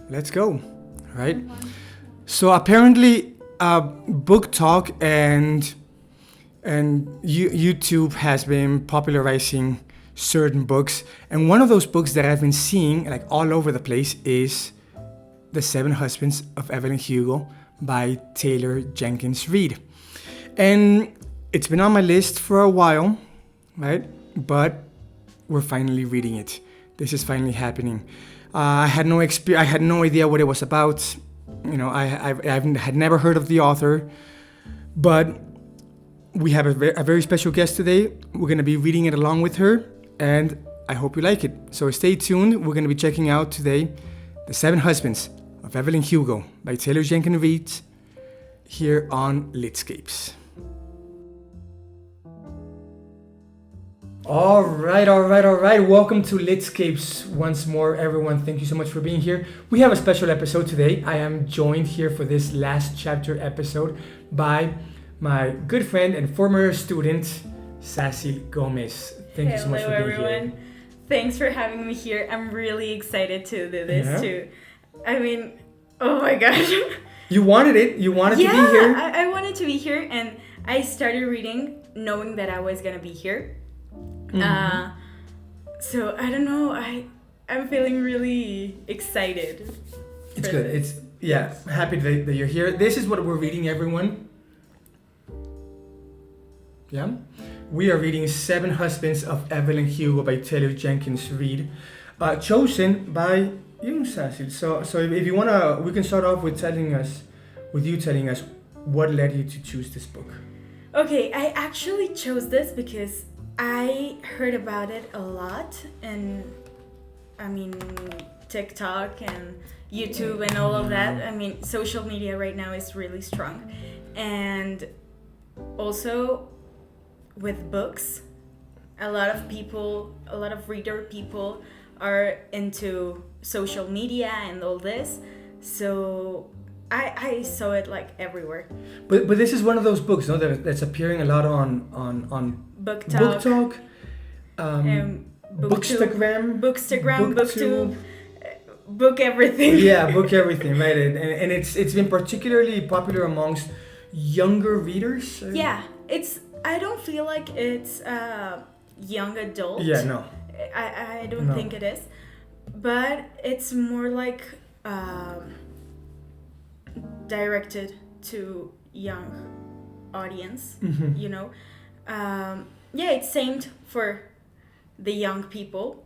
let's go. Right? So apparently, Book Talk and YouTube has been popularizing certain books, and one of those books that I've been seeing like all over the place is The Seven Husbands of Evelyn Hugo by Taylor Jenkins Reid. And it's been on my list for a while, right? But we're finally reading it. This is finally happening. I had no idea what it was about. You know, I had never heard of the author, but we have a very special guest today. We're going to be reading it along with her, and I hope you like it. So stay tuned. We're going to be checking out today The Seven Husbands of Evelyn Hugo by Taylor Jenkins Reid here on Litscapes. All right. Welcome to Litscapes once more, everyone. Thank you so much for being here. We have a special episode today. I am joined here for this last chapter episode by my good friend and former student, Cecil Gomez. Thank you so much for being everyone. Here. Thanks for having me here. I'm really excited to do this too. I mean, oh my gosh. You wanted it. You wanted to be here. I wanted to be here, and I started reading knowing that I was going to be here. Mm-hmm. So I don't know. I'm feeling really excited. It's good. It's happy that you're here. This is what we're reading, everyone. Yeah, we are reading Seven Husbands of Evelyn Hugo by Taylor Jenkins Reid, chosen by you, Cecil. So if you wanna, we can start off with you telling us what led you to choose this book. Okay, I actually chose this because I heard about it a lot, and I mean TikTok and YouTube and all of that. I mean, social media right now is really strong, and also with books, a lot of reader people are into social media and all this, so I saw it like everywhere. But this is one of those books, no, that's appearing a lot on Book Talk, Bookstagram, Booktube, book everything. Yeah, book everything, right? And it's been particularly popular amongst younger readers. Yeah, I don't feel like it's young adult. Yeah, no. I don't think it is, but it's more like directed to young audience. Mm-hmm. You know, it's aimed for the young people,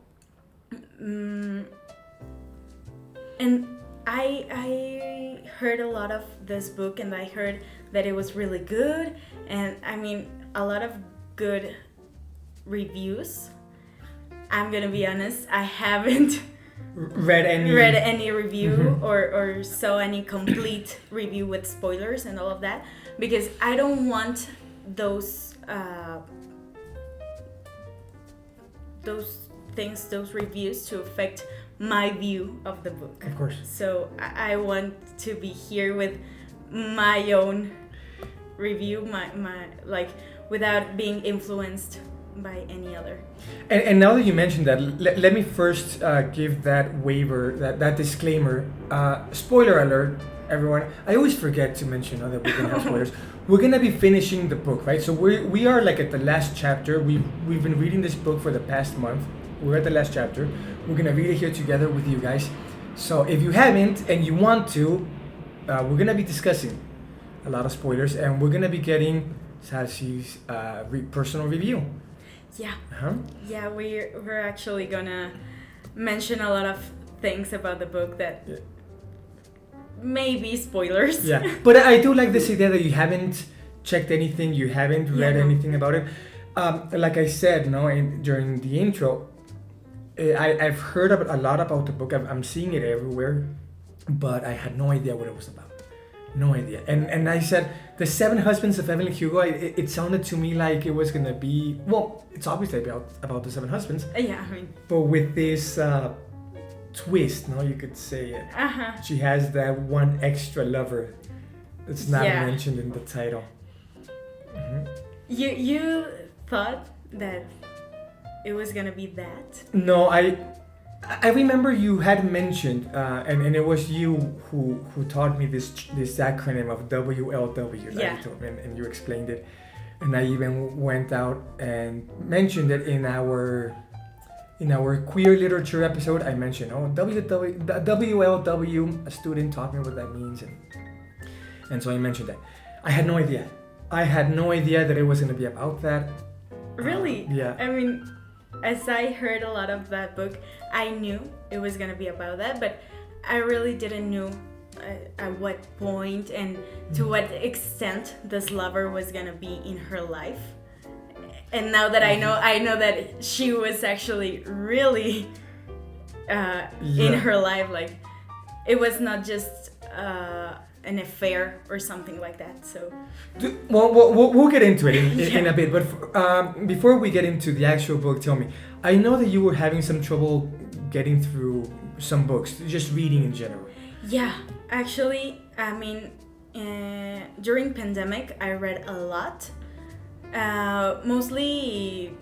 and I heard a lot of this book, and I heard that it was really good, and I mean a lot of good reviews. I'm gonna be honest, I haven't read any review or saw any complete review with spoilers and all of that, because I don't want those reviews to affect my view of the book. Of course. So I want to be here with my own review, my like, without being influenced by any other. And now that you mentioned that, let me first give that waiver, that disclaimer. Spoiler alert, everyone. I always forget to mention that we're gonna have spoilers. We're gonna be finishing the book, right? So we are like at the last chapter. We've been reading this book for the past month. We're at the last chapter. We're gonna read it here together with you guys. So if you haven't and you want to, we're gonna be discussing a lot of spoilers, and we're gonna be getting Sassy's personal review. Yeah. Uh-huh. Yeah, we're actually gonna mention a lot of things about the book that may be spoilers. Yeah, but I do like this idea that you haven't checked anything, you haven't read anything about it. Like I said, during the intro, I've heard a lot about the book. I'm seeing it everywhere, but I had no idea what it was about. No idea. And I said, The Seven Husbands of Evelyn Hugo, it sounded to me like it was going to be, well, it's obviously about the seven husbands. Yeah, I mean. But with this twist, you could say it. Uh-huh. She has that one extra lover that's not mentioned in the title. Mm-hmm. You thought that it was going to be that? No, I remember you had mentioned, and it was you who taught me this acronym of WLW, right? Yeah. And you explained it, and I even went out and mentioned it in our queer literature episode. I mentioned, WLW. A student taught me what that means, and so I mentioned that. I had no idea. I had no idea that it was going to be about that. Really? Yeah. I mean, as I heard a lot of that book, I knew it was gonna be about that, but I really didn't know at what point and to what extent this lover was gonna be in her life. And now that I know that she was actually really in her life. Like, it was not just an affair or something like that. So we'll get into it in a bit, but before we get into the actual book, tell me, I know that you were having some trouble getting through some books, just reading in general. Yeah, actually, I mean, during pandemic, I read a lot, mostly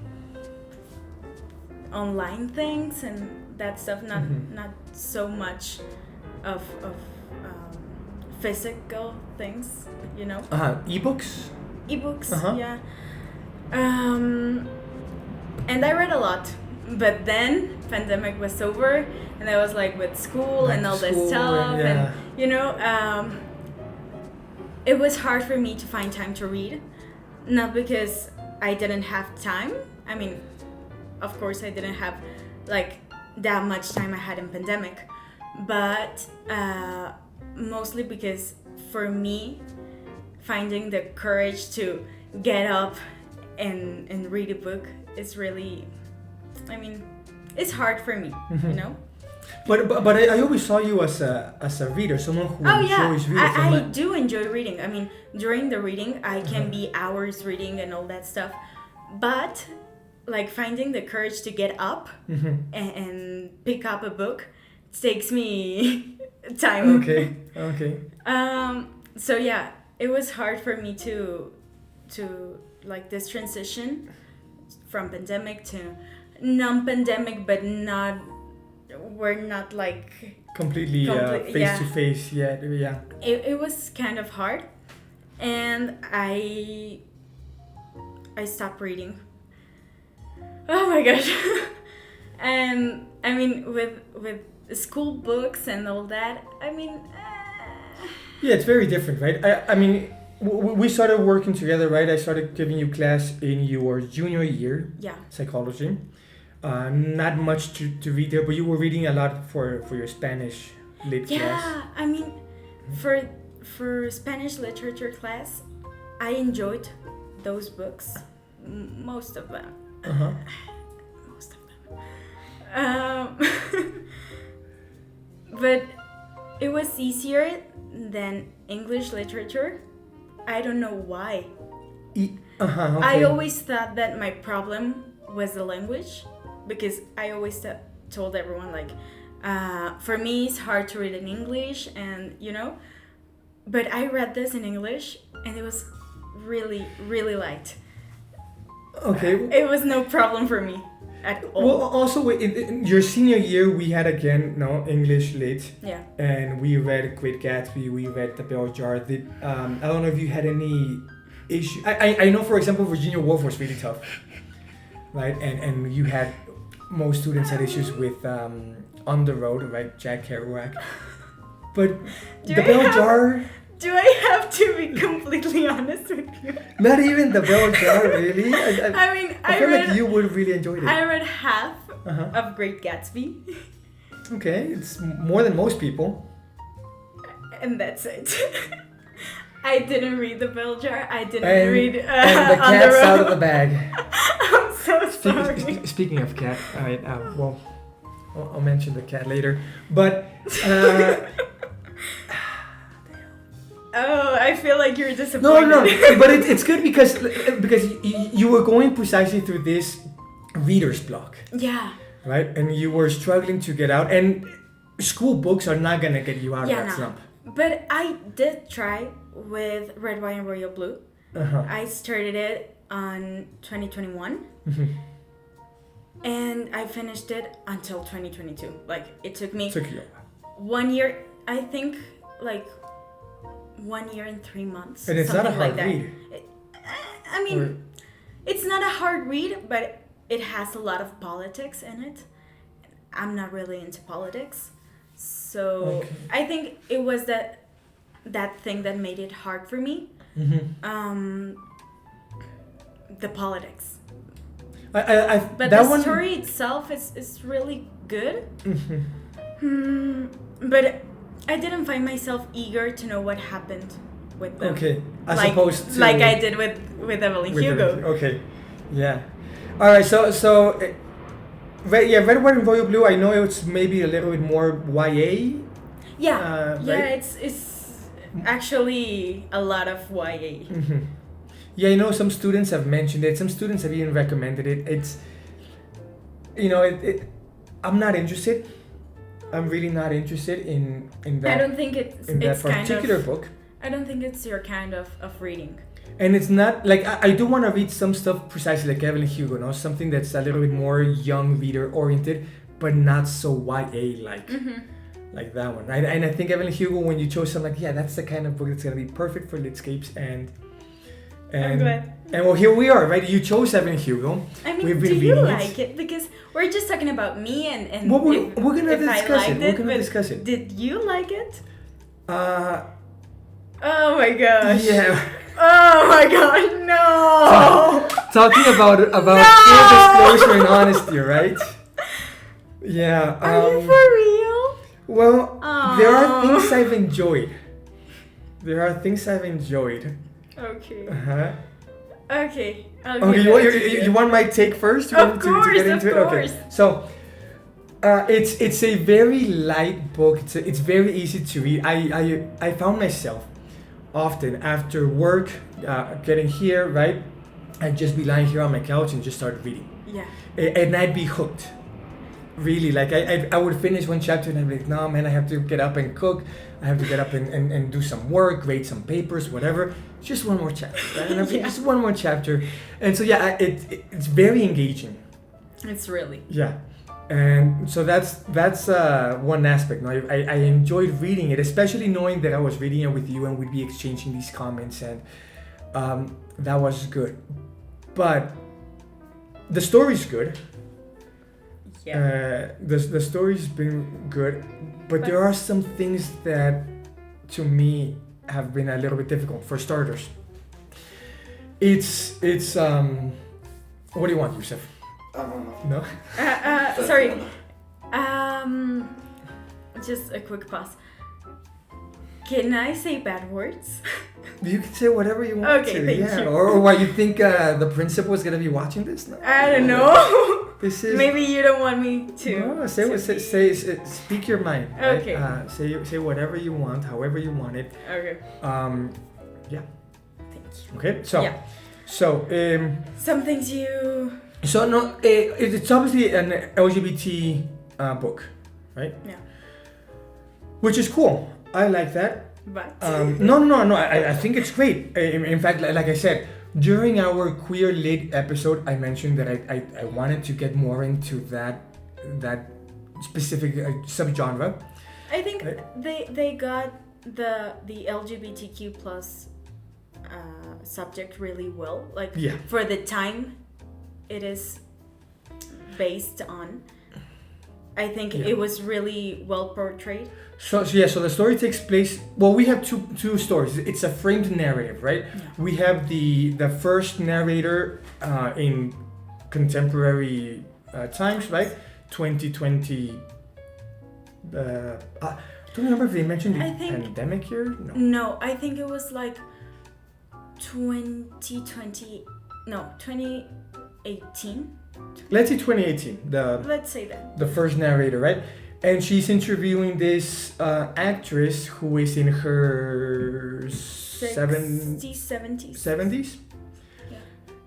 online things and that stuff, not so much of physical things, you know. Ebooks. Yeah. And I read a lot, but then pandemic was over, and I was like with school and all this stuff, and you know, it was hard for me to find time to read, not because I didn't have time. I mean, of course I didn't have like that much time I had in pandemic, but mostly because for me, finding the courage to get up and read a book is really, I mean, it's hard for me, you know. But I always saw you as a reader, someone who enjoys reading. I do enjoy reading. I mean, during the reading, I can be hours reading and all that stuff. But like finding the courage to get up and pick up a book takes me time. Okay. So yeah, it was hard for me to like this transition from pandemic to non-pandemic, but we're not like completely face to face yet. Yeah. It was kind of hard, and I stopped reading. Oh my gosh. And I mean, with school books and all that, I mean, yeah, it's very different, right? I mean, we started working together, right? I started giving you class in your junior year, psychology. Not much to read there, but you were reading a lot for your Spanish lit class. Yeah, I mean, for Spanish literature class, I enjoyed those books, most of them. Most of them. But it was easier than English literature. I don't know why. Okay. I always thought that my problem was the language, because I always told everyone like, for me it's hard to read in English, and you know, but I read this in English and it was really, really light. Okay. It was no problem for me at all. Well, also in your senior year, we had again English lit. Yeah. And we read Great Gatsby. We read The Bell Jar. I don't know if you had any issue. I know, for example, Virginia Woolf was really tough, right? And you had, most students had issues with On the Road, right? Jack Kerouac. But The Bell Jar. Do I have to be completely honest with you? Not even The Bell Jar, really? I mean, I feel like you would have really enjoyed it. I read half of Great Gatsby. Okay, it's more than most people. And that's it. I didn't read The Bell Jar. I didn't read and the On the cat's Road. out of the bag. I'm so sorry. Speaking of cat, all right, well, I'll mention the cat later. But... Oh, I feel like you're disappointed. No, but it's good because you were going precisely through this reader's block. Yeah. Right? And you were struggling to get out, and school books are not going to get you out of that slump. But I did try with Red, White, and Royal Blue. I started it on 2021. and I finished it until 2022. Like it took me Took you. 1 year, I think, like 1 year and 3 months. And it's not a something like hard that. read. I mean, Or- it's not a hard read, but it has a lot of politics in it. I'm not really into politics, so Okay. I think it was that thing that made it hard for me. The politics, that but the one. story itself is really good. Mhm. But I didn't find myself eager to know what happened with them. Okay, as like, opposed to like I did with Evelyn with Hugo. Okay, yeah. All right, so Red, White, and Royal Blue. I know it's maybe a little bit more YA. Yeah, right? it's actually a lot of YA. Mm-hmm. Yeah, I know some students have mentioned it. Some students have even recommended it. It's, I'm not interested. I'm really not interested in that. I don't think it's that particular kind of, book. I don't think it's your kind of reading. And it's not like I do want to read some stuff precisely like Evelyn Hugo, no, something that's a little bit more young reader oriented, but not so YA like that one. And I think Evelyn Hugo, when you chose something like, yeah, that's the kind of book that's gonna be perfect for Litscapes and I'm glad. And well, here we are, right? You chose Evelyn Hugo. I mean, We've do been you reading like it? Because we're just talking about me and Well, we're gonna if I discuss it. liked We're gonna but discuss it. Did you like it? Uh, Oh my gosh. yeah. Oh my god, no! Talking about No! full disclosure and honesty, right? Yeah. Are you for real? Well, Aw. there are things I've enjoyed. Okay. Uh-huh. Okay. Okay, you want my take first? You Of want me to course, get into of it? course. Okay. So, it's a very light book. It's very easy to read. I found myself often after work, getting here, right? I'd just be lying here on my couch and just start reading. Yeah. And I'd be hooked. Really, like I would finish one chapter and I'd be like, no man, I have to get up and cook. I have to get up and do some work, grade some papers, whatever. Just one more chapter, right? And Yeah. just one more chapter. And so yeah, it's very engaging. It's really. Yeah. And so that's one aspect. No, I enjoyed reading it, especially knowing that I was reading it with you and we'd be exchanging these comments, and that was good. But the story's good. Yeah. The story's been good, but there are some things that, to me, have been a little bit difficult. For starters, it's what do you want, Yusuf? No. Sorry. Just a quick pause. Can I say bad words? You can say whatever you want Okay, to. thank Yeah. you. Or why you think the principal is gonna be watching this? No. I don't know. This is. Maybe you don't want me to. No, say, speak your mind. Right? Okay. Say whatever you want, however you want it. Okay. Yeah. Thank you. Okay. So. Yeah. So. Some things you. So no, it's obviously an LGBT book, right? Yeah. Which is cool. I like that. But. No. I think it's great. In fact, like I said, during our queer lit episode, I mentioned that I wanted to get more into that specific subgenre. I think they got the LGBTQ plus subject really well. Like Yeah. for the time it is based on. I think Yeah. it was really well portrayed. So the story takes place. Well, we have two stories. It's a framed narrative, right? Yeah. We have the first narrator in contemporary times, right? 2020. I don't remember if they mentioned the I think- pandemic here. No. No, I think it was like 2020. No, 2018. Let's say 2018. Let's say that. The first narrator, right? And she's interviewing this actress who is in her 60s, 70s.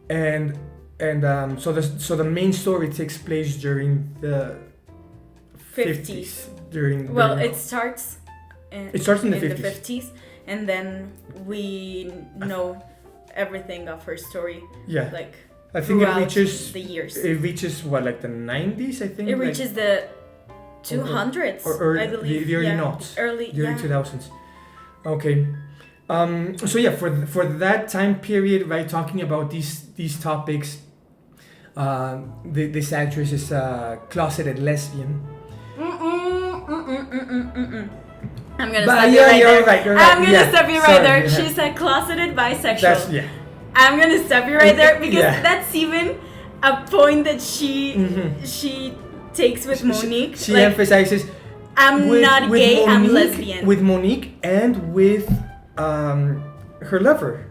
And so the main story takes place during the 50s. Well, it starts. It starts in the 50s. 50s, and then we know everything of her story. Yeah. Like I think it throughout reaches the years. It reaches what, like the 90s, I think. It like, reaches the 200s, or early, I believe. the early yeah. noughts, Early, the early yeah. 2000s. Okay. So yeah, for that time period, right, talking about these topics, this actress is a closeted lesbian. I'm gonna But stop you yeah, right you're there. right, you're right. I'm gonna Yeah, stop you sorry, right there. yeah. She's a closeted bisexual. That's yeah. I'm gonna stop you right there because Yeah. that's even a point that she takes with Monique. She like, emphasizes I'm not gay, I'm Monique- lesbian. With Monique and with her lover.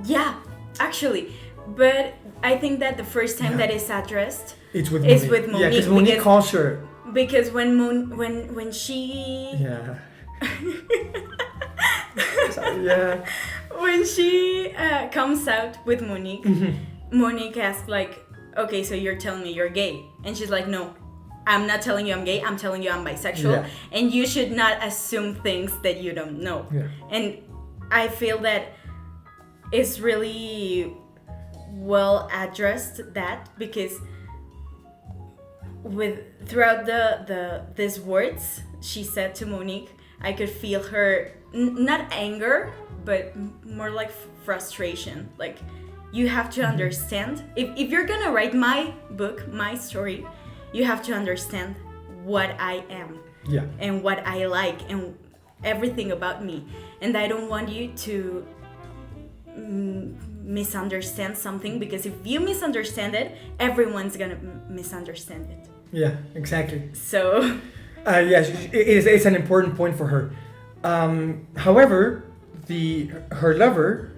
Yeah, actually. But I think that the first time that is addressed It's with is Monique. with Yeah, Monique, because Monique because- calls her. because when she Yeah. Sorry, yeah. when she comes out with Monique, Mm-hmm. Monique asks like, okay, so you're telling me you're gay, and she's like, no, I'm not telling you I'm gay, I'm telling you I'm bisexual, Yeah. and you should not assume things that you don't know. Yeah. And I feel that it's really well addressed, that because throughout these words she said to Monique, I could feel her not anger, but more like frustration. Like, you have to understand, if you're gonna write my book, my story, you have to understand what I am. Yeah. And what I like and everything about me. And I don't want you to misunderstand something, because if you misunderstand it, everyone's gonna misunderstand it. Yeah, exactly. So Yes, it's an important point for her. However, her lover,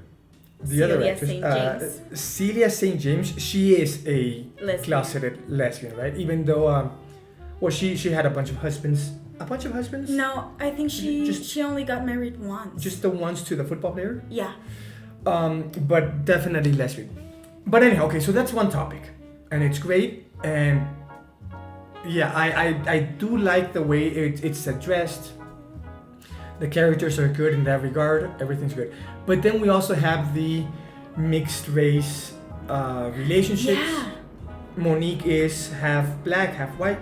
the other Celia actress, St. James. Celia St. James, she is a Lesbian. closeted lesbian, right? Even though, well, she had a bunch of husbands. A bunch of husbands? no, I think she Just- only got married once. Just the ones to the football player? yeah. But definitely lesbian. But anyhow, okay, so that's one topic, and it's great, and yeah, I do like the way it's addressed. The characters are good in that regard, everything's good. But then we also have the mixed race relationships. Yeah. Monique is half black, half white.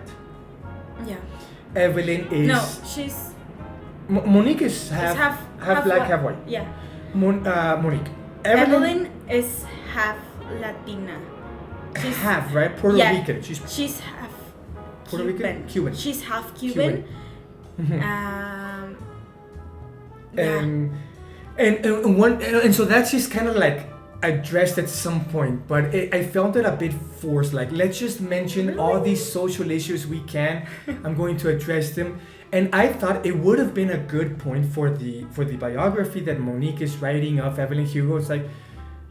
Yeah. Evelyn is No, she's Monique is half half black, half white. Yeah. Monique. Evelyn is half Latina. She's half, right? Puerto yeah. Rican. She's half Puerto Rican? Cuban. She's half Cuban. Yeah. And so that's just kind of like addressed at some point, but I felt it a bit forced. Like, let's just mention all these social issues we can. I'm going to address them, and I thought it would have been a good point for the biography that Monique is writing of Evelyn Hugo. It's like,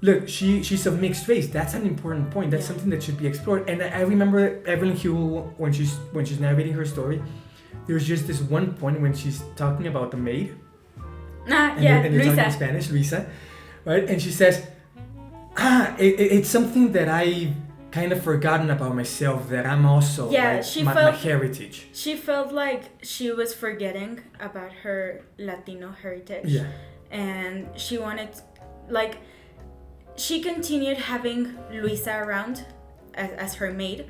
look, she's of mixed race. That's an important point. That's something that should be explored. And I remember Evelyn Hugo when she's narrating her story. There's just this one point when she's talking about the maid. And they're talking in Luisa. Spanish, Luisa, right? And she says, it's something that I kind of forgotten about myself, that I'm also Yeah, like she my felt- heritage. She felt like she was forgetting about her Latino heritage. Yeah. And she wanted, like, she continued having Luisa around as her maid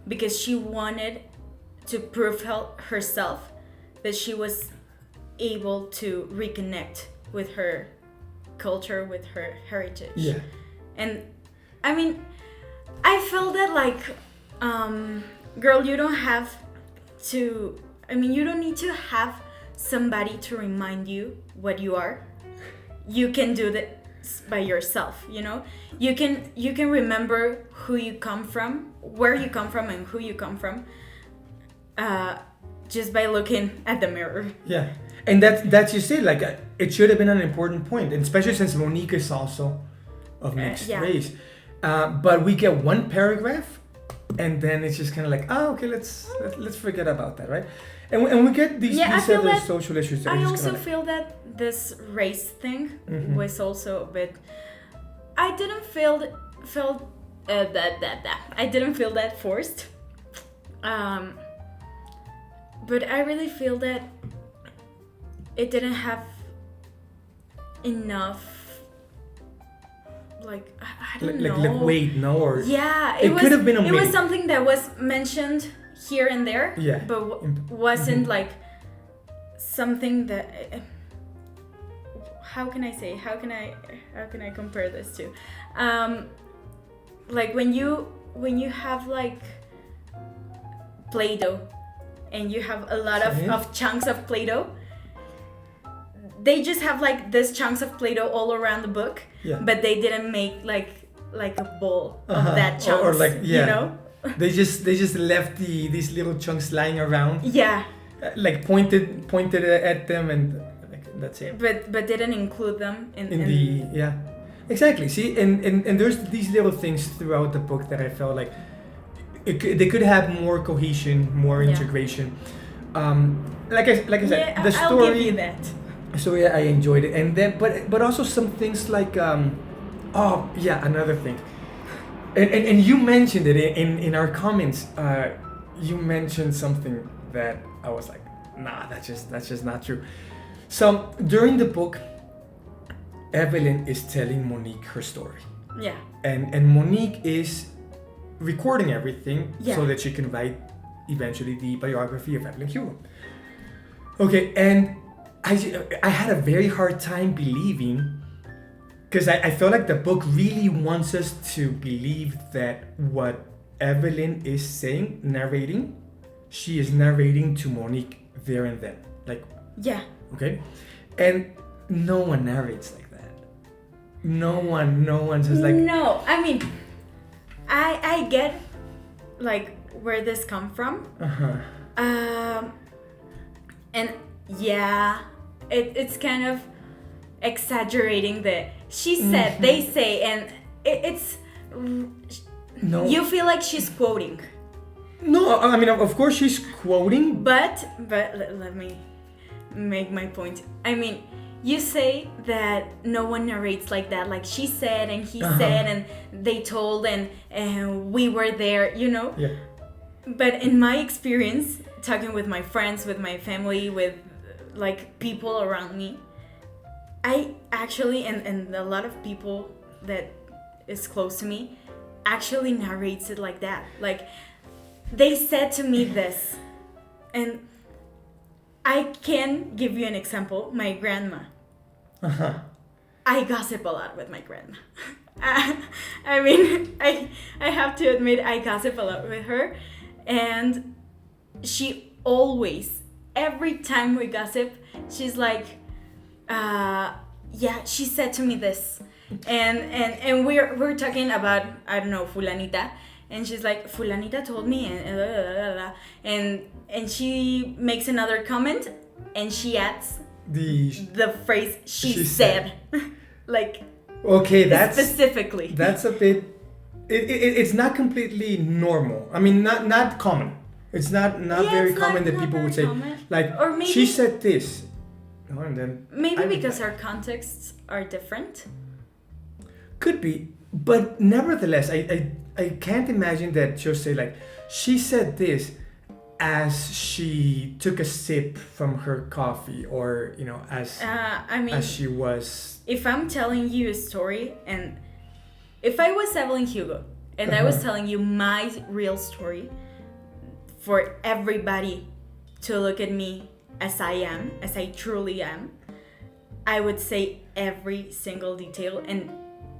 because she wanted to prove herself that she was able to reconnect with her culture, with her heritage. Yeah. And I mean, I felt that like, girl, you don't have to, I mean, you don't need to have somebody to remind you what you are. You can do that by yourself, you know? You can remember who you come from, where you come from, and who you come from, just by looking at the mirror. Yeah. And that's you say, like, it should have been an important point, and especially since Monique is also of mixed race. But we get one paragraph, and then it's just kind of like, okay, let's forget about that, right? And we get these other social issues. That I are just also kinda like, feel that this race thing was also a bit. I didn't feel I didn't feel that forced. But I really feel that it didn't have enough like I don't know. Like wait, no, or Yeah, it could have been It was omitted. something that was mentioned here and there. Yeah. But wasn't like something that. How can I say? How can I compare this to? Like when you have like Play-Doh, and you have a lot of chunks of Play-Doh. They just have like this chunks of Play-Doh all around the book, but they didn't make like a bowl of that chunks, or like you know. they just left these little chunks lying around. Yeah. Like pointed at them, and like that's it. But didn't include them in the exactly. See, and there's these little things throughout the book that I felt like they could have more cohesion, more integration. Like I said, the story. I'll give you that. So I enjoyed it, and then but also some things like another thing, and you mentioned it in our comments. You mentioned something that I was like, nah, that's just not true. So during the book, Evelyn is telling Monique her story. Yeah. And Monique is recording everything so that she can write eventually the biography of Evelyn Hugo. Okay, and I had a very hard time believing, because I felt like the book really wants us to believe that what Evelyn is saying, narrating, she is narrating to Monique there and then. Like, okay? And no one narrates like that. No one says like... No, I mean, I get like where this come from. And it's kind of exaggerating the she said, they say, and it's no. You feel like she's quoting. No, I mean, of course she's quoting, but let me make my point. I mean, you say that no one narrates like that, like she said and he said and they told and we were there, you know. Yeah. But in my experience, talking with my friends, with my family, with like people around me, I actually, and a lot of people that is close to me, actually narrates it like that. Like, they said to me this, and I can give you an example. My grandma. I gossip a lot with my grandma. I mean, I have to admit, I gossip a lot with her, and she always, every time we gossip, she's like, she said to me this, and we're talking about, I don't know, fulanita, and she's like, fulanita told me, and she makes another comment, and she adds the phrase she said. Like, okay, that's specifically. That's a bit. It's not completely normal. I mean, not common. It's not very common that people would say common. Like, or maybe, she said this. Oh, and then maybe because our contexts are different. Could be, but nevertheless, I can't imagine that she'll say like, she said this as she took a sip from her coffee, or you know, as she was. If I'm telling you a story, and if I was Evelyn Hugo and I was telling you my real story, for everybody to look at me as I am, as I truly am, I would say every single detail, and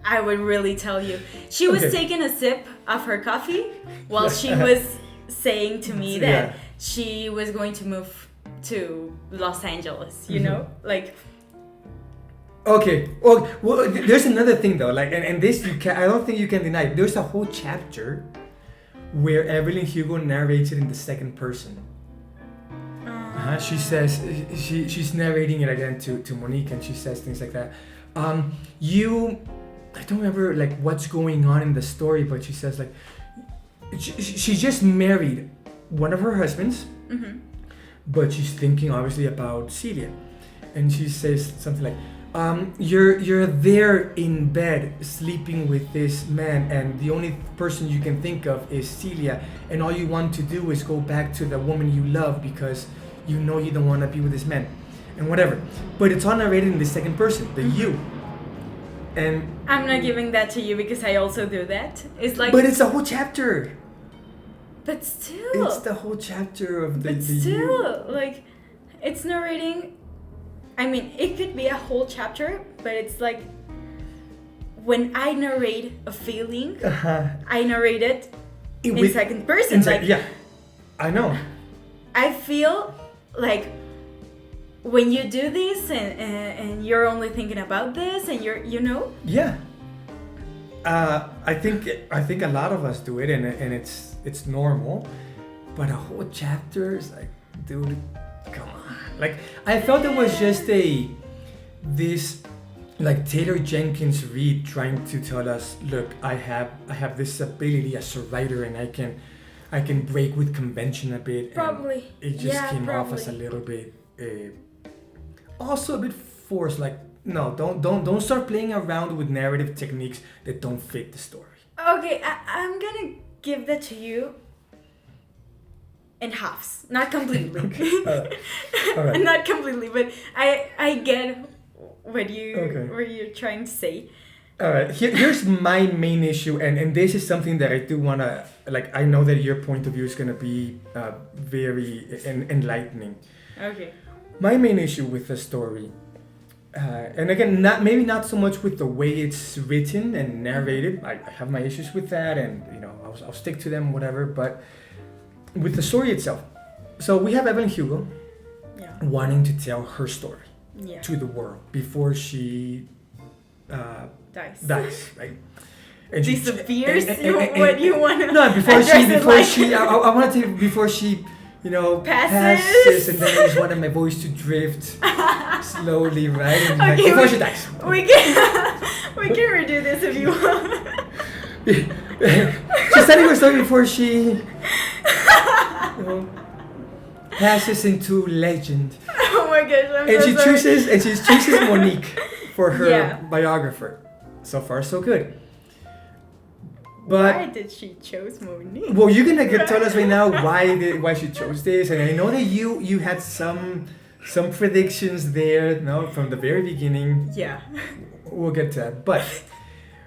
I would really tell you. She was taking a sip of her coffee while she was saying to me that she was going to move to Los Angeles, you know? Like... Okay. Well, there's another thing though, like, and this I don't think you can deny. There's a whole chapter where Evelyn Hugo narrates it in the second person. She says she's narrating it again to Monique, and she says things like that. I don't remember like what's going on in the story, but she says like she just married one of her husbands, but she's thinking obviously about Celia, and she says something like, you're there in bed sleeping with this man, and the only person you can think of is Celia, and all you want to do is go back to the woman you love because you know you don't want to be with this man, and whatever. But it's all narrated in the second person, the you. And I'm not giving that to you because I also do that. It's like, but it's a whole chapter. but still, It's the whole chapter of the. but still, like, it's narrating. I mean, it could be a whole chapter, but it's like when I narrate a feeling, I narrate it in second person. Yeah, I know. I feel like when you do this and you're only thinking about this and you're, you know. Yeah. I think a lot of us do it, and it's normal, but a whole chapter is like, dude, come on. Like, I felt it was just this like Taylor Jenkins Reid trying to tell us, look, I have this ability as a writer, and I can break with convention a bit. Probably. And it just came off as a little bit, also a bit forced. Like, no, don't start playing around with narrative techniques that don't fit the story. Okay, I'm gonna give that to you in halves, not completely. All right. Not completely, but I get what you're trying to say. All right, here's my main issue, and this is something that I do want to, like, I know that your point of view is going to be very enlightening. Okay. My main issue with the story, and again, maybe not so much with the way it's written and narrated. I have my issues with that, and I'll stick to them, whatever. But with the story itself, so we have Evelyn Hugo wanting to tell her story to the world before she dies, right? And disappears. What you want to? No, before she. I wanted to before she. Passes, and then I just wanted my voice to drift slowly, right? And okay, before she dies. We can redo this if you want. She's telling her story before she passes into legend. Oh my gosh! And she chooses Monique for her biographer. So far, so good. But why did she choose Monique? Well, you're gonna tell us right now why she chose this, and I know that you had some predictions there, from the very beginning. Yeah. We'll get to that, but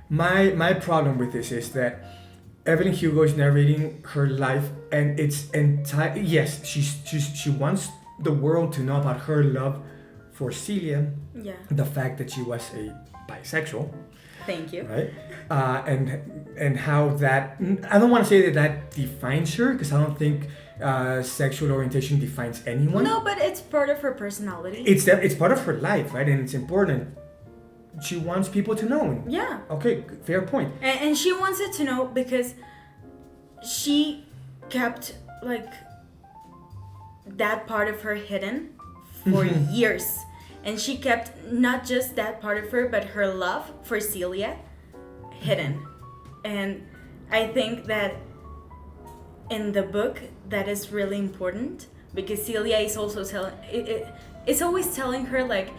my problem with this is that Evelyn Hugo is narrating her life, and it's entire. Yes, she wants the world to know about her love for Celia. Yeah. The fact that she was a bisexual. Thank you. Right, and how that, I don't want to say that defines her, because I don't think sexual orientation defines anyone. No, but it's part of her personality. It's part of her life, right? And it's important. She wants people to know. Yeah. Okay, fair point. And she wants it to know because she kept like that part of her hidden for years. And she kept not just that part of her, but her love for Celia hidden. And I think that in the book, that is really important, because Celia is also it's always telling her, like,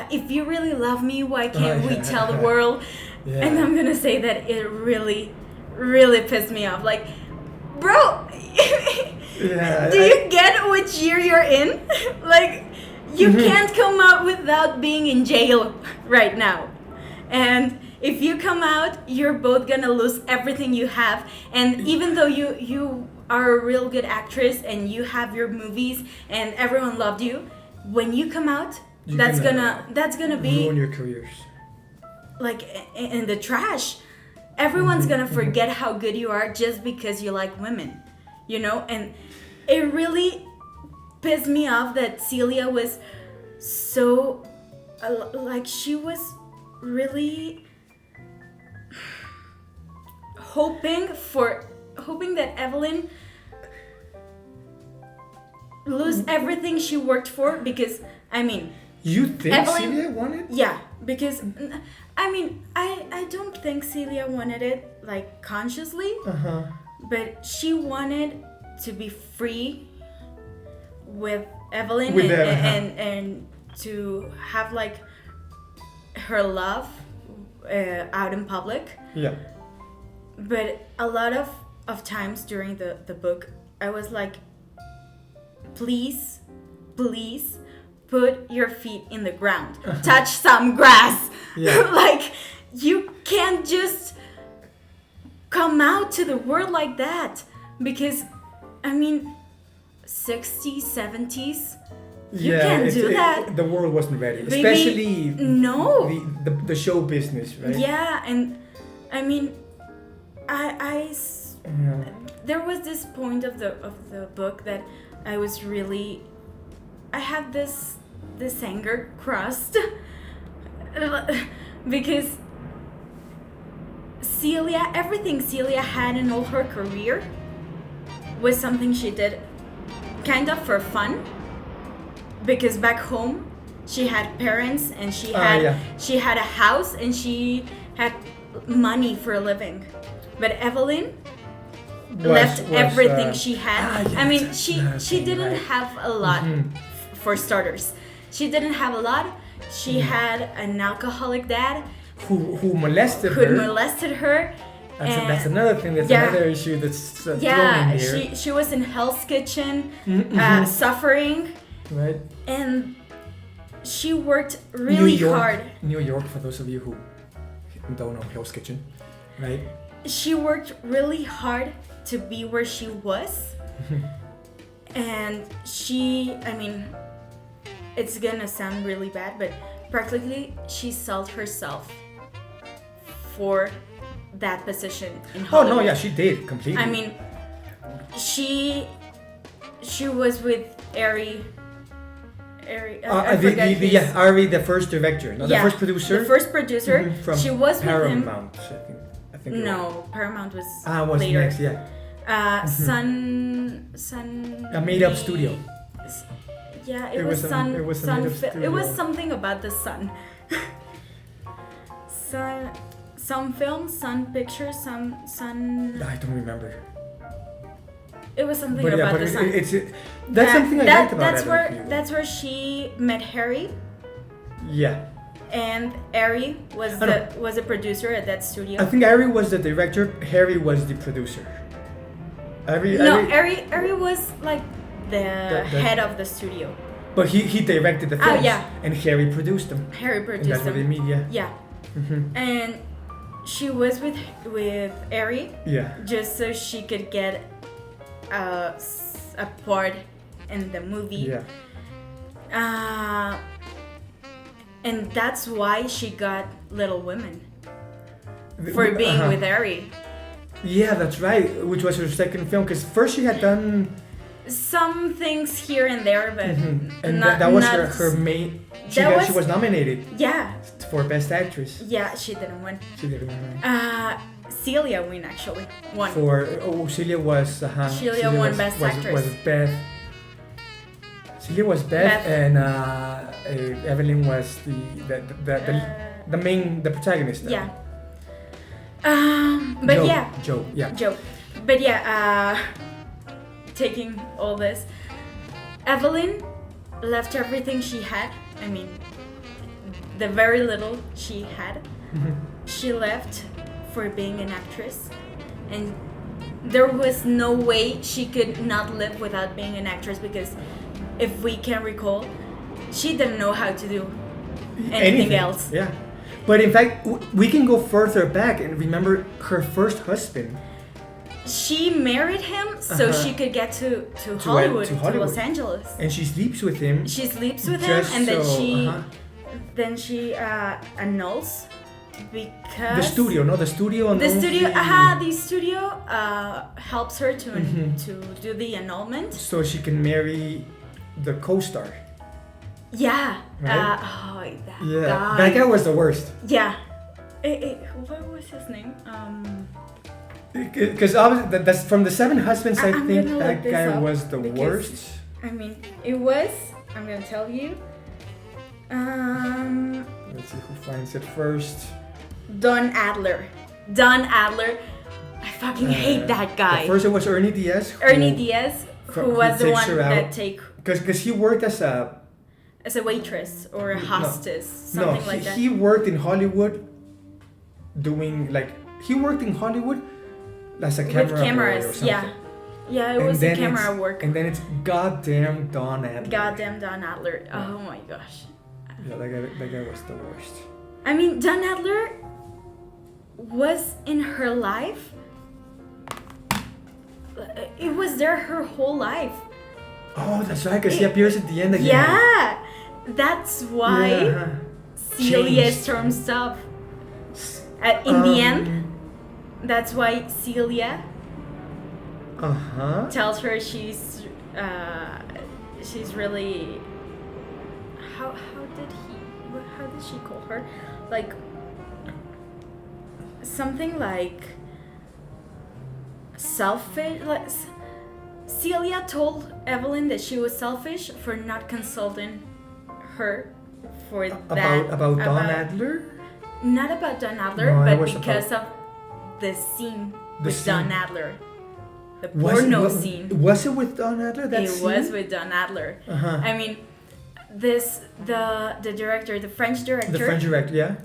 if you really love me, why can't we tell the world? Yeah. And I'm gonna say that it really, really pissed me off. Like, bro, do you get which year you're in? Like, you can't come out without being in jail right now. And if you come out, you're both gonna lose everything you have. And even though you are a real good actress and you have your movies and everyone loved you, when you come out, that's gonna be ruin your careers. Like in the trash. Everyone's gonna forget how good you are just because you like women, And it really pissed me off that Celia was so she was really hoping that Evelyn lose everything she worked for, because you think Evelyn, Celia wanted? Yeah, because I don't think Celia wanted it like consciously, but she wanted to be free with Evelyn and to have like her love out in public. Yeah. But a lot of times during the book, I was like, please put your feet in the ground, touch some grass. Yeah. Like, you can't just come out to the world like that. Because, I mean, 60s, 70s, you can't do that. The world wasn't ready, Baby, especially no. the show business, right? Yeah, and I mean, Yeah. there was this point of the book that I was really, I had this anger crossed because Celia, everything Celia had in all her career was something she did kind of for fun, because back home she had parents and she had a house and she had money for a living. But Evelyn left everything she had. I mean, she didn't have a lot, for starters. She didn't have a lot. She had an alcoholic dad who molested her. That's another thing. That's another issue that's thrown in here. She was in Hell's Kitchen, suffering. Right. And she worked really hard. New York, for those of you who don't know Hell's Kitchen, right? She worked really hard to be where she was. And I mean, it's gonna sound really bad, but practically she sold herself for that position in Hollywood. Oh no, yeah, she did completely. I mean, she was with Ari. Ari, the first director, the first producer. The first producer. From she was Paramount, with him. I think. No, Paramount was was later. next, yeah. Sun. A made-up studio. Yeah, it was Sun. It was It was something about the sun. Some film, Sun Pictures, Sun. I don't remember. It was something about the sun. That's something I liked about it. That's where she met Harry. Yeah. And Ari was a producer at that studio. I think Ari was the director. Harry was the producer. Ari was like the head of the studio. But he directed the films. Yeah. And Harry produced them. Harry produced and that's them. what they mean, yeah. Yeah. And she was with Ari. Yeah. Just so she could get a part in the movie. Yeah. And that's why she got Little Women. For being with Ari. Yeah, that's right. Which was her second film, because first she had done some things here and there, but and that was her main. She was nominated. Yeah. For Best Actress. Yeah, she didn't win. Celia won. Celia was. Celia won Best Actress. Was Beth. Celia was Beth. And Evelyn was the protagonist. Yeah. Joe. But yeah, taking all this, Evelyn left everything she had. I mean, the very little she had, she left for being an actress, and there was no way she could not live without being an actress, because if we can recall, she didn't know how to do anything else. Yeah. But in fact, we can go further back and remember her first husband. She married him so she could get to Hollywood, to Los Angeles. And she sleeps with him. She sleeps with him, and then she annuls because the studio helps her to do the annulment, so she can marry the co-star. Yeah. Right? Guy. That guy was the worst. Yeah. What was his name? Because obviously that's from the Seven Husbands. I think that guy was the worst. I mean, it was. I'm gonna tell you. Let's see who finds it first. Don Adler. I fucking hate that guy. The first it was Ernie Diaz. Who was the one that take. Because he worked as a waitress or a hostess, something like that. He worked in Hollywood as a camera boy or something. Yeah, it was a camera work. And then it's goddamn Don Adler. Oh my gosh. Yeah, that guy was the worst. I mean, Don Adler was in her life. It was there her whole life. Oh, that's right, because he appears at the end again. Yeah, that's why Yeah. Celia Changed. storms up. In the end, that's why Celia Uh-huh. tells her she's really how did she call her, like something like selfish, like Celia told Evelyn that she was selfish for not consulting her for that About Don Adler? not about Don Adler, No, it but was because of the scene The with scene. Don Adler. The Was porno it, scene. Was it with Don Adler? That It scene? was with Don Adler. Uh-huh. I mean, the director, the French director, The French director, yeah?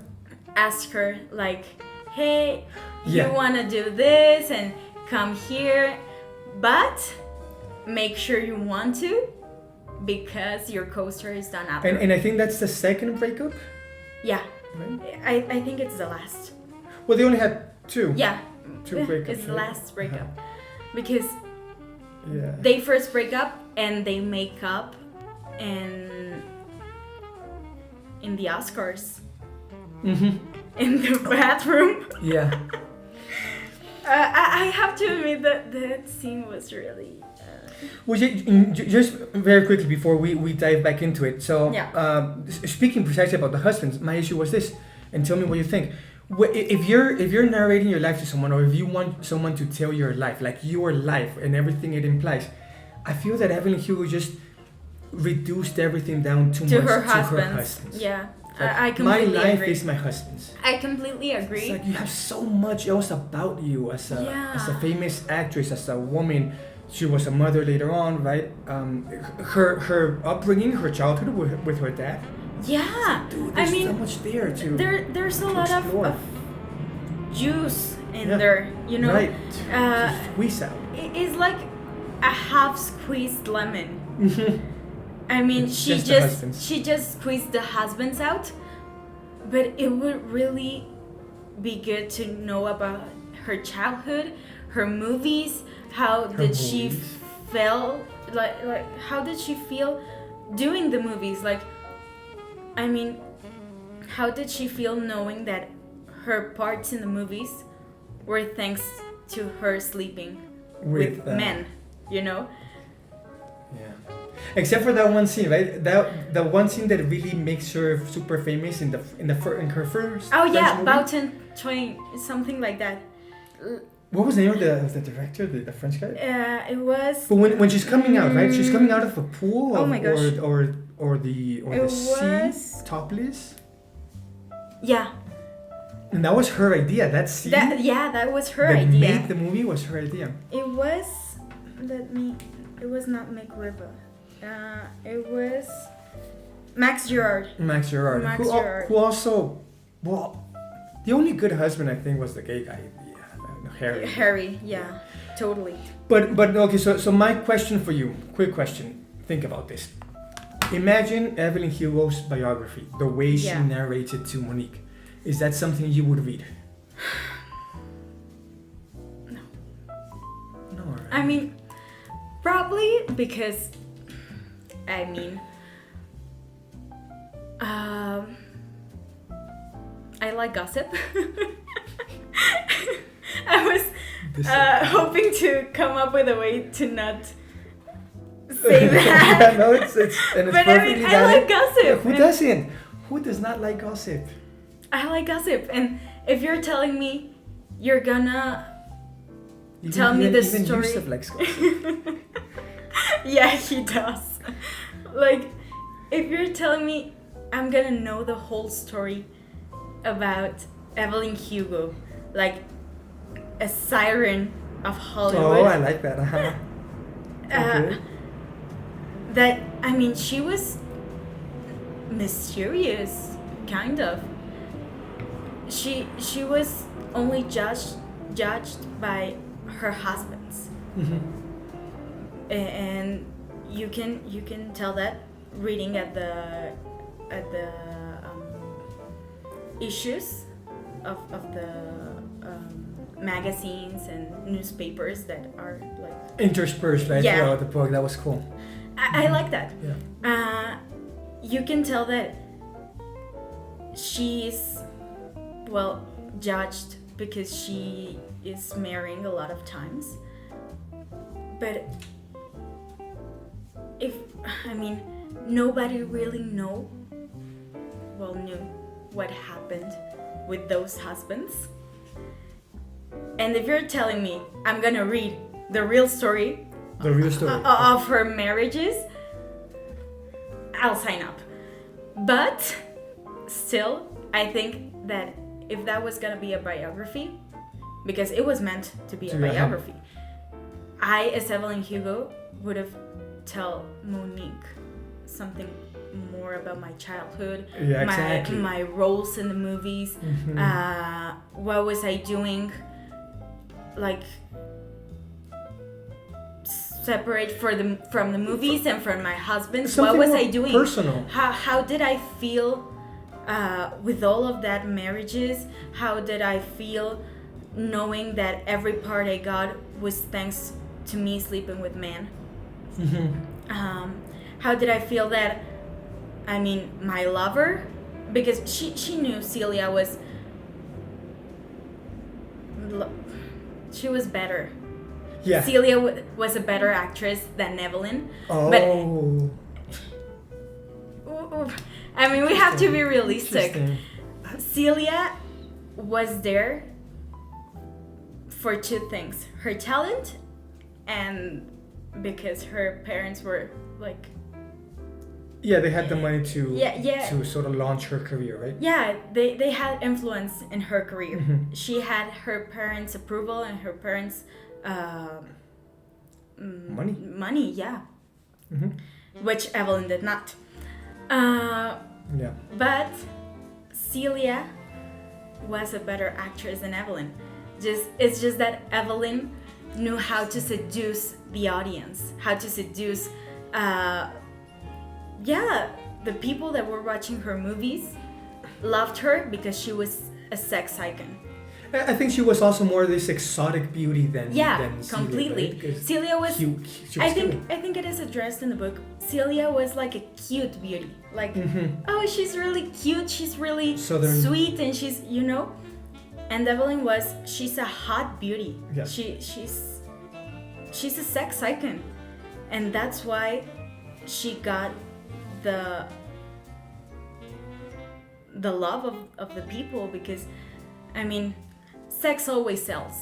asked her like, "Hey, Yeah. you want to do this and come here, but make sure you want to, because your co-star is Don Adler." And I think that's the second breakup, Yeah, right? I think it's the last. Well, they only had two. Yeah, Two breakups, it's the right? last breakup because Yeah. they first break up and they make up in the Oscars Mm-hmm. in the bathroom. Yeah. I have to admit that scene was really. Well, just very quickly before we dive back into it. So, Yeah. Speaking precisely about the husbands, my issue was this, and tell me what you think. If you're narrating your life to someone, or if you want someone to tell your life, like your life and everything it implies, I feel that Evelyn Hugo just reduced everything down too To much her to her husbands. husbands. Yeah, Like, I completely my life agree. is my husband's. I completely It's agree. like you have so much else about you as a Yeah. famous actress, as a woman. She was a mother later on, right? Her upbringing, her childhood with her dad. Yeah, Dude, I there's mean, so much there to there's a to lot explore. of juice in Yeah. there, you know. right Uh, to squeeze out. It's like a half squeezed lemon. I mean, It's just the husbands. she just squeezed the husbands out, but it would really be good to know about her childhood, her movies, how Her did she movies. feel, like how did she feel doing the movies? Like, I mean, how did she feel knowing that her parts in the movies were thanks to her sleeping with men, you know? Yeah. Except for that one scene, right? That the one scene that really makes her super famous in her first. Oh French yeah, movie. Bauten Twain, something like that. What was the name of the director, the French guy? It was. But when she's coming out, right? She's coming out of a pool, Oh my gosh. or the It sea, was- topless, Yeah, and that was her idea. That scene that was her that idea. made the movie was her idea. It was. It was not Mick River. It was Max Gerard. Max Gerard, Max Gerard. who also, well, the only good husband I think was the gay guy, Harry. Harry, yeah, totally. But okay, so my question for you, quick question. Think about this. Imagine Evelyn Hugo's biography, the way she Yeah. narrates it to Monique. Is that something you would read? No. No. Right? I mean, probably because, I mean, I like gossip. I was hoping to come up with a way to not say that. Yeah, no, it's and it's But I perfectly mean, I valid. like gossip. Who and doesn't? Who does not like gossip? I like gossip, and if you're telling me you're gonna tell me the even story. Yusuf likes gossip. Yeah, he does. Like, if you're telling me I'm gonna know the whole story about Evelyn Hugo, like a siren of Hollywood. Oh, I like that. Uh-huh. Okay. That, I mean, she was mysterious, kind of. She was only judged by her husbands. Mhm. And you can tell that reading at the issues of the magazines and newspapers that are like Interspersed, right? Yeah. Throughout the book. That was cool. I like that. Yeah. You can tell that she's well judged because she is marrying a lot of times, but if I mean nobody really knew what happened with those husbands. And if you're telling me I'm gonna read the real story of her marriages, I'll sign up. But still, I think that if that was gonna be a biography, because it was meant to be a biography, I, as Evelyn Hugo, would have tell Monique something more about my childhood, my roles in the movies, what was I doing, like separate from the movies and from my husband. Something what was more I doing? Personal. How did I feel with all of that marriages? How did I feel knowing that every part I got was thanks to me sleeping with men? How did I feel that, I mean, my lover, because she knew Celia was better. Yeah. Celia was a better actress than Evelyn. Oh. But, I mean, we have to be realistic. Celia was there for two things: her talent, and because her parents were like. Yeah, they had the money to to sort of launch her career, right? Yeah, they had influence in her career. She had her parents' approval and her parents' money, yeah. Which Evelyn did not. But Celia was a better actress than Evelyn. It's just that Evelyn knew how to seduce the audience, how to seduce the people that were watching her movies loved her because she was a sex icon. I think she was also more this exotic beauty than completely. Celia, right? Celia was. Cute. I think it is addressed in the book. Celia was like a cute beauty. Like, oh, she's really cute. She's really Southern. Sweet, and she's And Evelyn she's a hot beauty. Yeah. She's a sex icon, and that's why she got the love of the people, because I mean, sex always sells.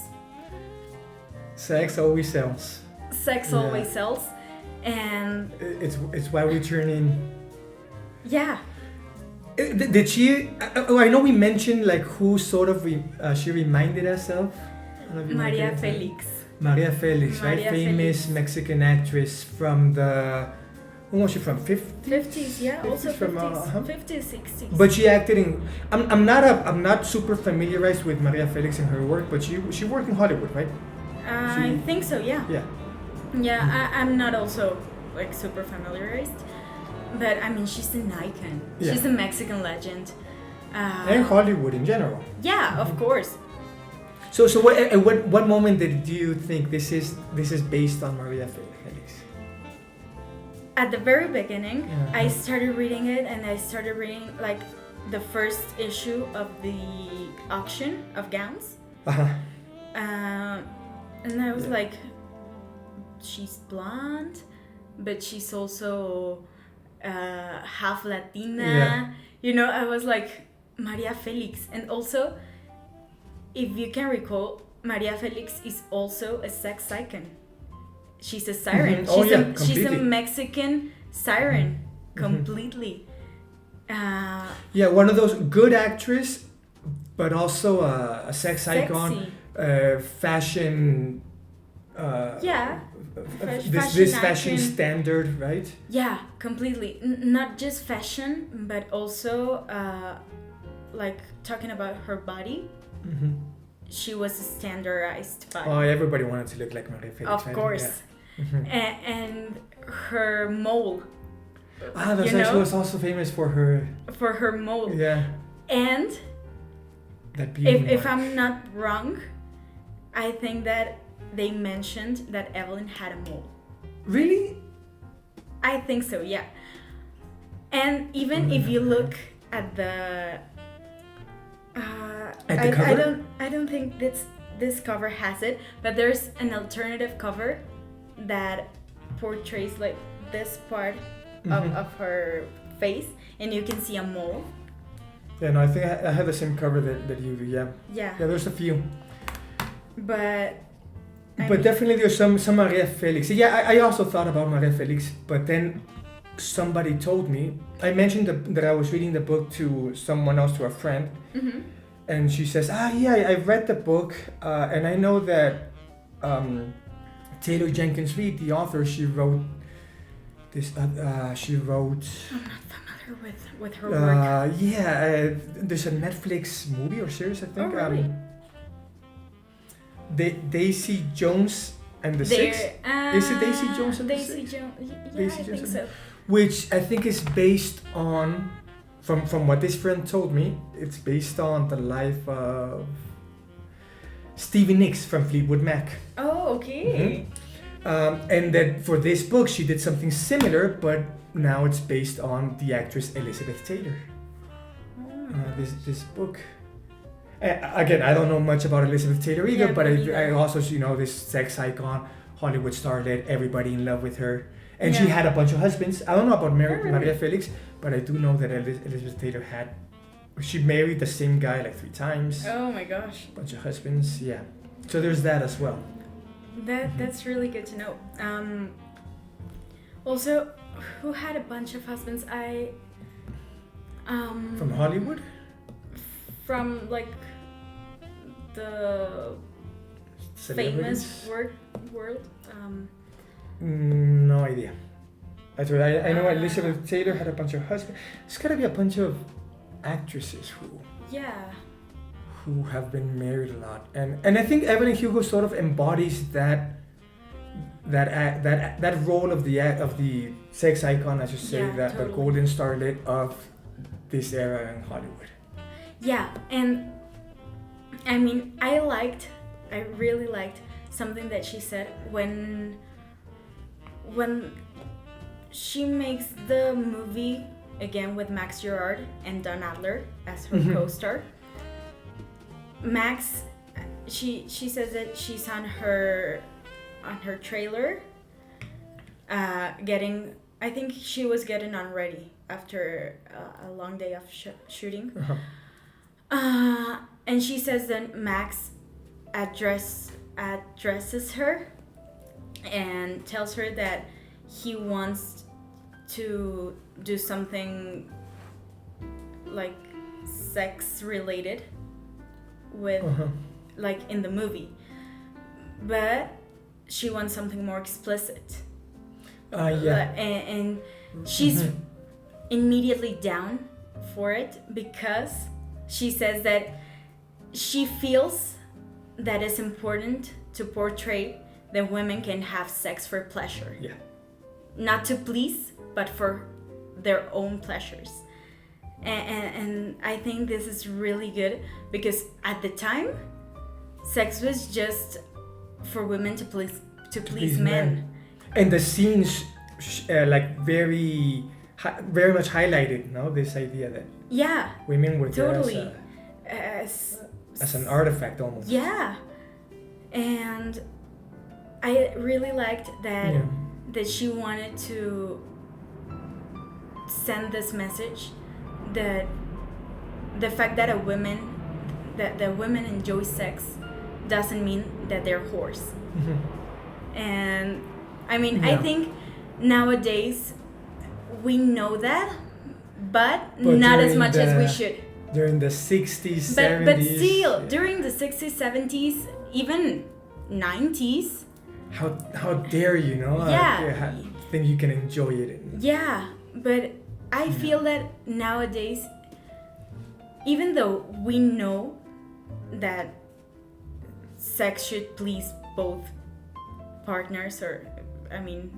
Sex always sells. Always sells, and it's why we turn in. Yeah. Did she? I know we mentioned like who sort of she reminded us of. Maria Felix. Maria Felix, right? Famous Felix. Mexican actress from the. When was she from? 50s, yeah, 50s, also 50s, 50s, 60s. But she acted in. I'm not super familiarized with Maria Felix and her work, but she worked in Hollywood, right? I think so, yeah. Yeah. Yeah, I'm not also like super familiarized, but I mean she's an icon. Yeah. She's a Mexican legend. And Hollywood in general. Yeah, of course. So what moment did you think this is based on Maria Felix? At the very beginning, I started reading it, and I started reading like the first issue of the auction of gowns. And I was like, she's blonde, but she's also half Latina. I was like, Maria Felix. And also, if you can recall, Maria Felix is also a sex icon. She's a siren. She's a Mexican siren, completely. One of those good actress, but also a sex icon, fashion. This fashion standard, right? Yeah, completely. Not just fashion, but also like talking about her body. She was a standardized body. Oh, everybody wanted to look like Maria Felix. Of course. And her mole. That's right. She was also famous for her mole. Yeah. And That beauty if mark. I'm not wrong, I think that they mentioned that Evelyn had a mole. Really? I think so, yeah. And even if you look at the cover? I don't think this cover has it, but there's an alternative cover that portrays like this part of her face, and you can see a mole. Yeah, no, I think I have the same cover that you do. Yeah. Yeah. Yeah, there's a few. But Definitely there's some Maria Felix. Yeah, I also thought about Maria Felix, but then somebody told me, I mentioned that I was reading the book to someone else, to a friend, and she says, yeah, I read the book, and I know that Taylor Jenkins Reid, the author, she wrote this, she wrote... I'm not familiar with her work. There's a Netflix movie or series, I think. Oh, really? Daisy Jones and the Six. Is it Daisy Jones and the Daisy Six? Jones. Yeah, Daisy I Jones think and- so. Which I think is based on, from what this friend told me, it's based on the life of Stevie Nicks from Fleetwood Mac. Oh, okay. And that for this book she did something similar, but now it's based on the actress Elizabeth Taylor. This book. Again, I don't know much about Elizabeth Taylor either, Yeah, but me neither. I also, this sex icon, Hollywood starlet, everybody in love with her. And she Yeah. had a bunch of husbands. I don't know about really? Maria Felix, but I do know that Elizabeth Taylor she married the same guy like 3 times. Oh my gosh. Bunch of husbands, yeah. So there's that as well. That's really good to know. Also, who had a bunch of husbands? From Hollywood? From like the Celebrities? famous world. No idea. I know Elizabeth Taylor had a bunch of husbands. There's gotta be a bunch of actresses Yeah. who have been married a lot, and I think Evelyn Hugo sort of embodies that role of the sex icon, as you say, Yeah, the totally. golden starlet of this era in Hollywood. Yeah, and I mean, I really liked something that she said when she makes the movie again with Max Gerard and Don Adler as her co-star. Max, she says that she's on her trailer, I think she was getting unready after a long day of shooting. And she says that Max addresses her and tells her that he wants to do something like sex related with like in the movie, but she wants something more explicit. And she's immediately down for it because she says that she feels that it's important to portray that women can have sex for pleasure. Yeah. Not to please, but for their own pleasures. And I think this is really good because at the time, sex was just for women to please men. And the scenes like very much highlighted, no, this idea that women were totally there as an artifact almost. Yeah, and I really liked that she wanted to send this message that the fact that the women enjoy sex doesn't mean that they're whores. And I mean, I think nowadays we know that, but not as much as we should. During the 60s, 70s. But still, during the 60s, 70s, even 90s. How dare you, know? Yeah. Think you can enjoy it. Yeah, but I feel that nowadays, even though we know that sex should please both partners, or I mean,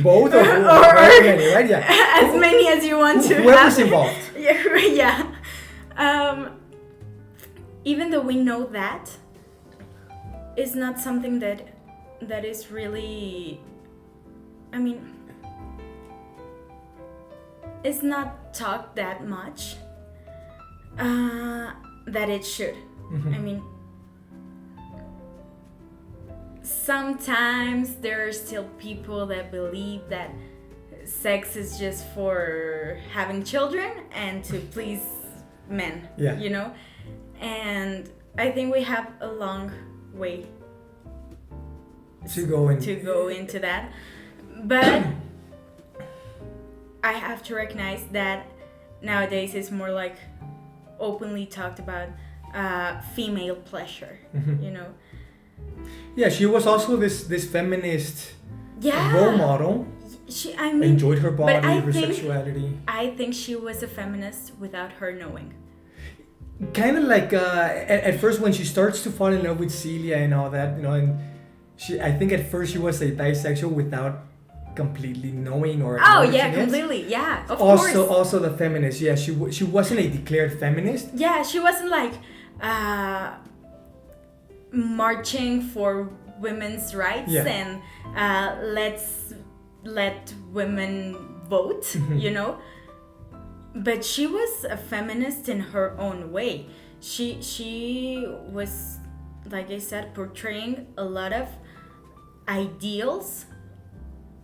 both or many, right? Yeah. As many as you want to. Whoever's involved. Yeah. even though we know that, is not something that is really, I mean, it's not talked that much that it should. I mean, sometimes there are still people that believe that sex is just for having children and to please men, you know? And I think we have a long way to go into that. But I have to recognize that nowadays it's more like openly talked about female pleasure, you know? Yeah, she was also this feminist role model. I mean, enjoyed her body, her sexuality. I think she was a feminist without her knowing. Kind of like at first when she starts to fall in love with Celia and all that, you know, and I think at first she was a bisexual without completely knowing or completely, of course. Also the feminist, she wasn't a declared feminist. Yeah, she wasn't like marching for women's rights and let's let women vote, you know. But she was a feminist in her own way. She was, like I said, portraying a lot of ideals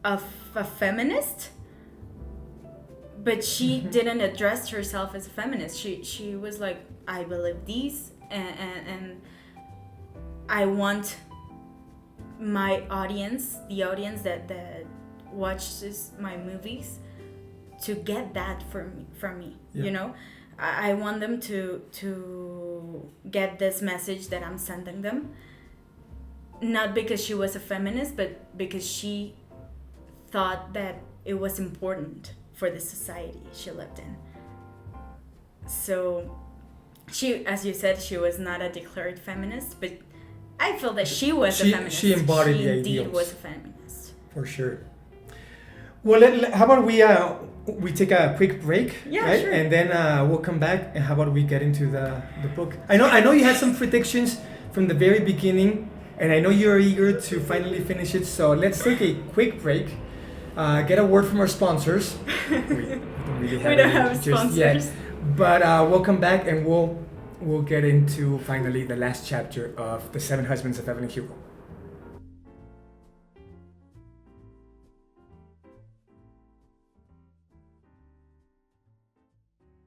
of a feminist, but she didn't address herself as a feminist. She was like, I believe these, and I want my audience, the audience that watches my movies, to get that from me. You know, I want them to get this message that I'm sending them, not because she was a feminist, but because she thought that it was important for the society she lived in. So she, as you said, she was not a declared feminist, but I feel that she was a feminist. She embodied the ideals. She indeed was a feminist. For sure. Well, how about we take a quick break, right? Sure. And then we'll come back, and how about we get into the book? I know you had some predictions from the very beginning, and I know you're eager to finally finish it. So let's take a quick break, get a word from our sponsors. We don't really have sponsors yet, but we'll come back and we'll get into finally the last chapter of The Seven Husbands of Evelyn Hugo.